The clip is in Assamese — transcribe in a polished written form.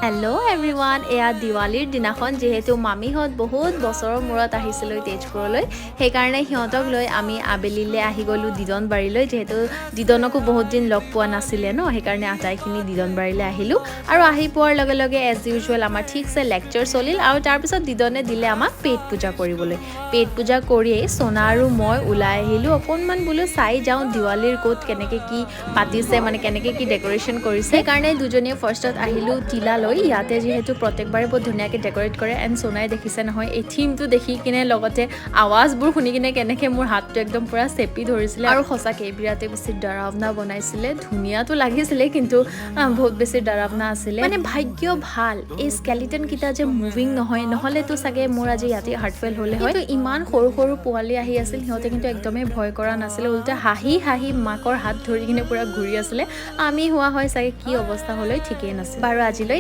হেল্ল' এভৰিৱান, এয়া দিৱালীৰ দিনাখন যিহেতু মামীহঁত বহুত বছৰৰ মূৰত আহিছিলোঁ তেজপুৰলৈ, সেইকাৰণে সিহঁতক লৈ আমি আবেলিলৈ আহি গ'লোঁ দিদনবাৰীলৈ। যিহেতু দিদনকো বহুত দিন লগ পোৱা নাছিলে ন, সেইকাৰণে আটাইখিনি দিদনবাৰীলৈ আহিলোঁ। আৰু আহি পোৱাৰ লগে লগে এজ ইউজুৱেল আমাৰ ঠিকছে লেকচাৰ চলিল আৰু তাৰপিছত দিদনে দিলে আমাক পেট পূজা কৰিবলৈ। পেট পূজা কৰিয়েই সোনা আৰু মই ওলাই আহিলোঁ অকণমান বোলো চাই যাওঁ দিৱালীৰ ক'ত কেনেকৈ কি পাতিছে, মানে কেনেকৈ কি ডেক'ৰেশ্যন কৰিছে। সেইকাৰণে দুজনীয়ে ফাৰ্ষ্টত আহিলোঁ টিলালৈ। ইয়াতে যিহেতু প্ৰত্যেকবাৰে বহুত ধুনীয়াকৈ ডেক'ৰেট কৰে এণ্ড সোনাই দেখিছে নহয় এই থিমটো দেখি কিনে লগতে আৱাজবোৰ শুনি কিনে কেনেকৈ মোৰ হাতটো একদম পূৰা চেপি ধৰিছিলে। আৰু সঁচাকৈ বিৰাটেই বেছি ডৰাৱনা বনাইছিলে, ধুনীয়াটো লাগিছিলে কিন্তু বহুত বেছি ডৰাৱনা আছিলে। মানে ভাগ্য ভাল এই স্কেলিটনকেইটা যে মুভিং নহয়, নহ'লেতো চাগে মোৰ আজি ইয়াতে হাৰ্টফেল হ'লে হয়। কিন্তু ইমান সৰু সৰু পোৱালি আহি আছিল, সিহঁতে কিন্তু একদমেই ভয় কৰা নাছিলে, উল্টা হাঁহি হাঁহি মাকৰ হাত ধৰি কিনে পূৰা ঘূৰি আছিলে। আমি হোৱা হয় চাগে কি অৱস্থা হ'লে ঠিকেই নাছিল। বাৰু আজিলৈ